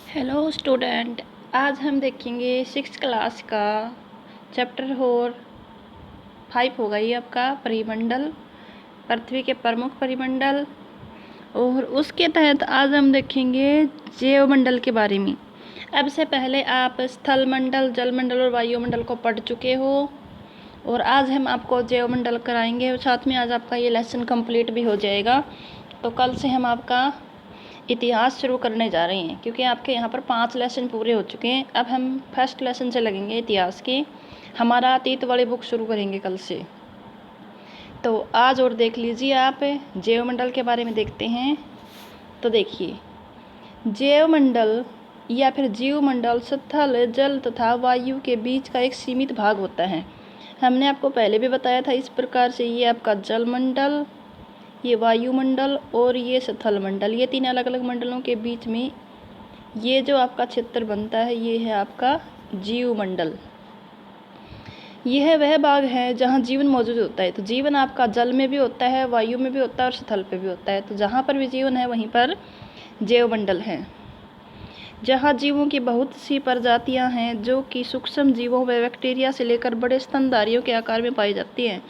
Hello student, आज हम देखेंगे सिक्स क्लास का चैप्टर 5 होगा ये आपका परिमंडल, पृथ्वी के प्रमुख परिमंडल। और उसके तहत आज हम देखेंगे जैवमंडल के बारे में। अब से पहले आप स्थल मंडल, जलमंडल और वायुमंडल को पढ़ चुके हो और आज हम आपको जैवमंडल कराएंगे और साथ में आज आपका ये लेसन कंप्लीट भी हो जाएगा। तो कल से हम आपका इतिहास शुरू करने जा रहे हैं क्योंकि आपके यहाँ पर 5 लेसन पूरे हो चुके हैं। अब हम फर्स्ट लेसन से लगेंगे इतिहास के। हमारा अतीत वाली बुक शुरू करेंगे कल से। तो आज और देख लीजिए, आप जैवमंडल के बारे में देखते हैं। तो देखिए, जैवमंडल या फिर जीवमंडल स्थल, जल तथा वायु के बीच का एक सीमित भाग होता है। हमने आपको पहले भी बताया था इस प्रकार से। ये आपका जलमंडल, ये वायुमंडल और ये स्थल मंडल, ये 3 अलग अलग मंडलों के बीच में ये जो आपका क्षेत्र बनता है ये है आपका जीवमंडल। यह वह भाग है जहाँ जीवन मौजूद होता है। तो जीवन आपका जल में भी होता है, वायु में भी होता है और स्थल पे भी होता है। तो जहाँ पर भी जीवन है वहीं पर जैवमंडल है। जहाँ जीवों की बहुत सी प्रजातियाँ हैं जो कि सूक्ष्म जीवों व बैक्टीरिया से लेकर बड़े स्तनधारियों के आकार में पाई जाती हैं।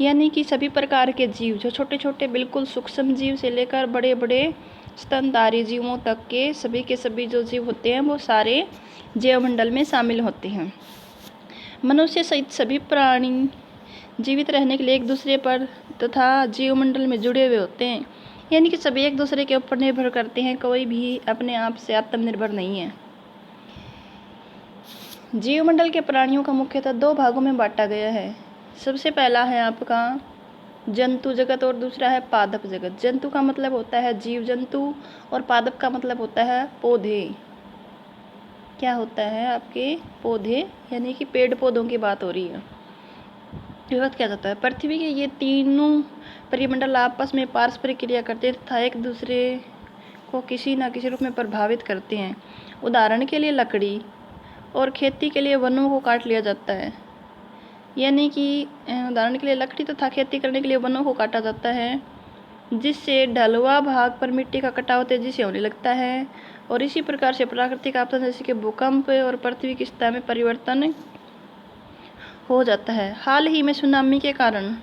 यानी कि सभी प्रकार के जीव, जो छोटे छोटे बिल्कुल सूक्ष्म जीव से लेकर बड़े बड़े स्तनधारी जीवों तक के सभी जो जीव होते हैं वो सारे जैवमंडल में शामिल होते हैं। मनुष्य सहित सभी प्राणी जीवित रहने के लिए एक दूसरे पर तथा जीवमंडल में जुड़े हुए होते हैं। यानी कि सभी एक दूसरे के ऊपर निर्भर करते हैं, कोई भी अपने आप से आत्मनिर्भर नहीं है। जीवमंडल के प्राणियों का मुख्यतः 2 भागों में बांटा गया है। सबसे पहला है आपका जंतु जगत और दूसरा है पादप जगत। जंतु का मतलब होता है जीव जंतु और पादप का मतलब होता है पौधे। क्या होता है आपके पौधे, यानी कि पेड़ पौधों की बात हो रही है। बात क्या जाता है, पृथ्वी के ये तीनों परिमंडल आपस में पारस्परिक क्रिया करते हैं तथा एक दूसरे को किसी न किसी रूप में प्रभावित करते हैं। उदाहरण के लिए लकड़ी और खेती के लिए वनों को काट लिया जाता है। यानी कि उदाहरण के लिए लकड़ी तथा खेती करने के लिए वनों को काटा जाता है, जिससे ढलुआ भाग पर मिट्टी का कटाव तेजी से होने लगता है। और इसी प्रकार से प्राकृतिक आपदा जैसे कि भूकंप और पृथ्वी की सतह में परिवर्तन हो जाता है। हाल ही में सुनामी के कारण,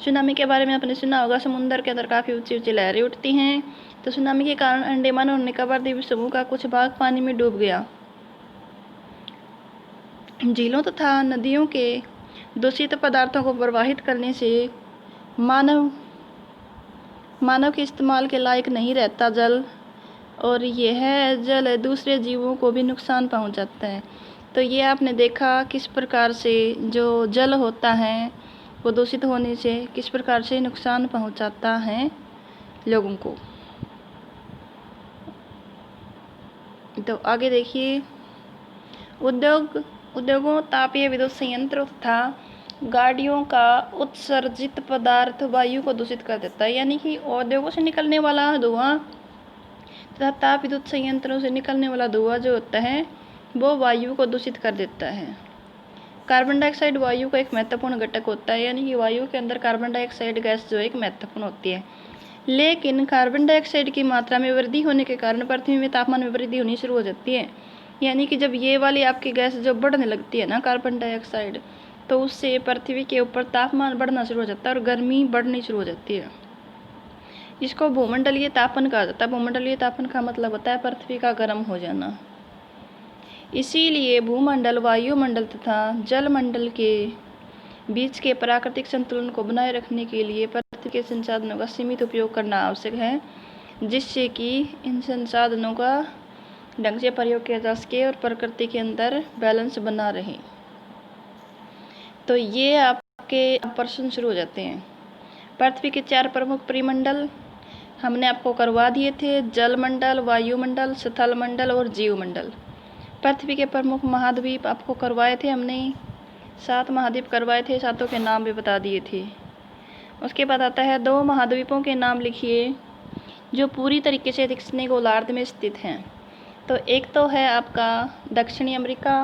सुनामी के बारे में आपने सुना होगा, समुद्र के अंदर काफ़ी ऊंची ऊंची लहरें उठती हैं। तो सुनामी के कारण अंडमान और निकोबार द्वीप समूह का कुछ भाग पानी में डूब गया। झीलों तथा नदियों के दूषित पदार्थों को प्रवाहित करने से मानव के इस्तेमाल के लायक नहीं रहता जल, और यह जल दूसरे जीवों को भी नुकसान पहुंचाता है। तो ये आपने देखा किस प्रकार से जो जल होता है वो दूषित होने से किस प्रकार से नुकसान पहुंचाता है लोगों को। तो आगे देखिए, उद्योगों, तापीय विद्युत संयंत्रों तथा गाड़ियों का उत्सर्जित पदार्थ वायु को दूषित कर देता है। यानी कि उद्योगों से निकलने वाला धुआं तथा ताप विद्युत संयंत्रों से निकलने वाला धुआं जो होता है वो वायु को दूषित कर देता है। कार्बन डाइऑक्साइड वायु का एक महत्वपूर्ण घटक होता है। यानी कि वायु के अंदर कार्बन डाइऑक्साइड गैस जो एक महत्वपूर्ण होती है। लेकिन कार्बन डाइऑक्साइड की मात्रा में वृद्धि होने के कारण पृथ्वी में तापमान में वृद्धि होनी शुरू हो जाती है। यानी कि जब ये वाली आपकी गैस जो बढ़ने लगती है ना, कार्बन डाइऑक्साइड, तो उससे पृथ्वी के ऊपर तापमान बढ़ना शुरू हो जाता है और गर्मी बढ़नी शुरू हो जाती है। इसको भूमंडलीय तापन कहा जाता है। भूमंडलीय तापन का मतलब होता है पृथ्वी का गर्म हो जाना। इसीलिए भूमंडल, वायुमंडल तथा जलमंडल के बीच के प्राकृतिक संतुलन को बनाए रखने के लिए पृथ्वी के संसाधनों का सीमित उपयोग करना आवश्यक है, जिससे कि इन संसाधनों का ढंग से प्रयोग किया जा सके और प्रकृति के अंदर बैलेंस बना रहे। तो ये आपके प्रश्न शुरू हो जाते हैं। पृथ्वी के 4 प्रमुख परिमंडल हमने आपको करवा दिए थे, जलमंडल, वायुमंडल, स्थल मंडल और जीवमंडल। पृथ्वी के प्रमुख महाद्वीप आपको करवाए थे हमने, 7 महाद्वीप करवाए थे, 7 के नाम भी बता दिए थे। उसके बाद आता है 2 महाद्वीपों के नाम लिखिए जो पूरी तरीके से दक्षिणी गोलार्ध में स्थित हैं। तो एक तो है आपका दक्षिणी अमेरिका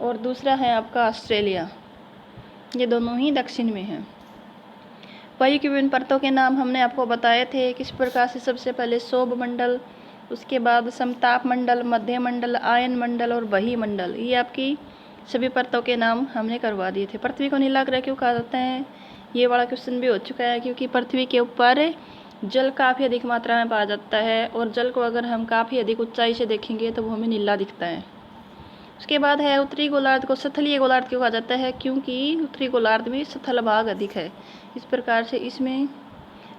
और दूसरा है आपका ऑस्ट्रेलिया। ये दोनों ही दक्षिण में हैं। वायु की विभिन्न परतों के नाम हमने आपको बताए थे किस प्रकार से। सबसे पहले सौभ मंडल, उसके बाद समताप मंडल, मध्य मंडल, आयन मंडल और बही मंडल, ये आपकी सभी परतों के नाम हमने करवा दिए थे। पृथ्वी को नीला ग्रह क्यों कहा जाता है, ये वाला क्वेश्चन भी हो चुका है, क्योंकि पृथ्वी के ऊपर जल काफ़ी अधिक मात्रा में पाया जाता है और जल को अगर हम काफ़ी अधिक ऊंचाई से देखेंगे तो वो हमें नीला दिखता है। उसके बाद है उत्तरी गोलार्ध को स्थलीय गोलार्ध क्यों कहा जाता है, क्योंकि उत्तरी गोलार्ध में स्थल भाग अधिक है। इस प्रकार से इसमें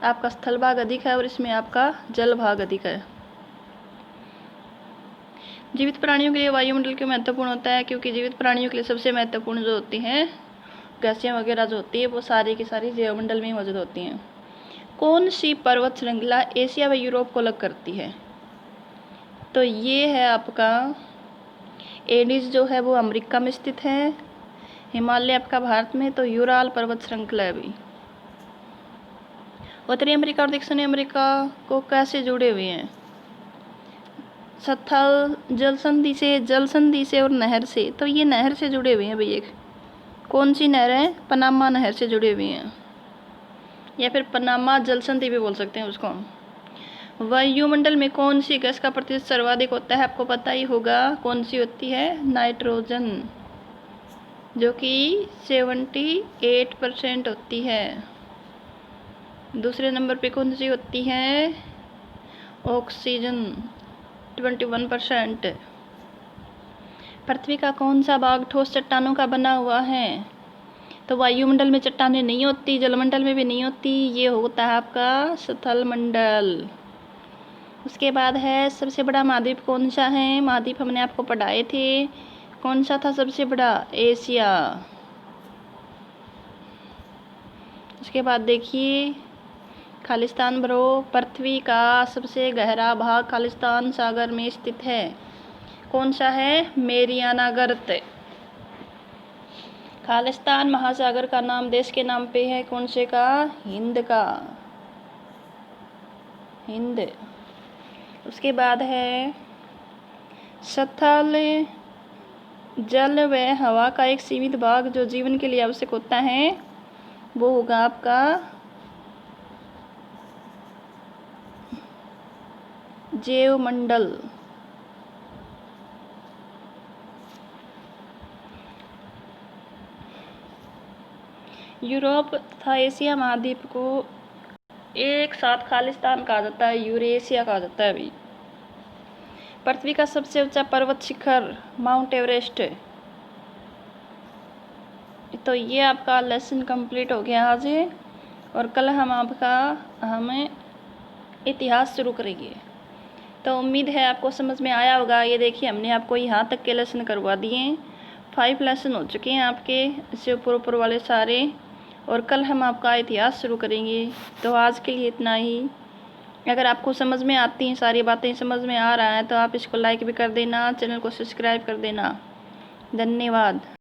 आपका स्थल भाग अधिक है और इसमें आपका जल भाग अधिक है। जीवित प्राणियों के लिए वायुमंडल क्यों महत्वपूर्ण होता है, क्योंकि जीवित प्राणियों के लिए सबसे महत्वपूर्ण जो होती हैं गैसें वगैरह जो होती है वो सारी की सारी जैवमंडल में मौजूद होती हैं। कौन सी पर्वत श्रृंखला एशिया व यूरोप को अलग करती है, तो ये है आपका एडिज जो है वो अमेरिका में स्थित है, हिमालय आपका भारत में, तो यूराल पर्वत श्रृंखला है भी। उत्तरी अमेरिका और दक्षिणी अमेरिका को कैसे जुड़े हुए हैं, स्थल जल संधि से और नहर से, तो ये नहर से जुड़े हुए हैं भैया। कौन सी नहर है, पनामा नहर से जुड़े हुए हैं, या फिर पनामा जल संधि भी बोल सकते हैं उसको हम। वायुमंडल में कौन सी गैस का प्रतिशत सर्वाधिक होता है, आपको पता ही होगा कौन सी होती है, नाइट्रोजन, जो कि 78% होती है। दूसरे नंबर पे कौन सी होती है, ऑक्सीजन 21%। पृथ्वी का कौन सा भाग ठोस चट्टानों का बना हुआ है, तो वायुमंडल में चट्टानें नहीं होती, जलमंडल में भी नहीं होती, ये होता है आपका स्थल मंडल। उसके बाद है सबसे बड़ा महाद्वीप कौन सा है, महाद्वीप हमने आपको पढ़ाए थे, कौन सा था सबसे बड़ा, एशिया। उसके बाद देखिए खालिस्तान भरो, पृथ्वी का सबसे गहरा भाग खालिस्तान सागर में स्थित है, कौन सा है, मेरियाना गर्त। खालिस्तान महासागर का नाम देश के नाम पे है, कौन से का, हिंद का, हिंद। उसके बाद है स्थल जल व हवा का एक सीमित भाग जो जीवन के लिए आवश्यक होता है, वो होगा आपका जैवमंडल। यूरोप तथा एशिया महाद्वीप को एक साथ खालिस्तान कहा जाता है, यूरेशिया कहा जाता है अभी। पृथ्वी का सबसे ऊंचा पर्वत शिखर माउंट एवरेस्ट। तो ये आपका लेसन कंप्लीट हो गया आज, और कल हमें इतिहास शुरू करेंगे। तो उम्मीद है आपको समझ में आया होगा। ये देखिए हमने आपको यहाँ तक के लेसन करवा दिए, 5 लेसन हो चुके हैं आपके, इससे ऊपर वाले सारे, और कल हम आपका इतिहास शुरू करेंगे। तो आज के लिए इतना ही। अगर आपको समझ में आती हैं सारी बातें, समझ में आ रहा है, तो आप इसको लाइक भी कर देना, चैनल को सब्सक्राइब कर देना। धन्यवाद।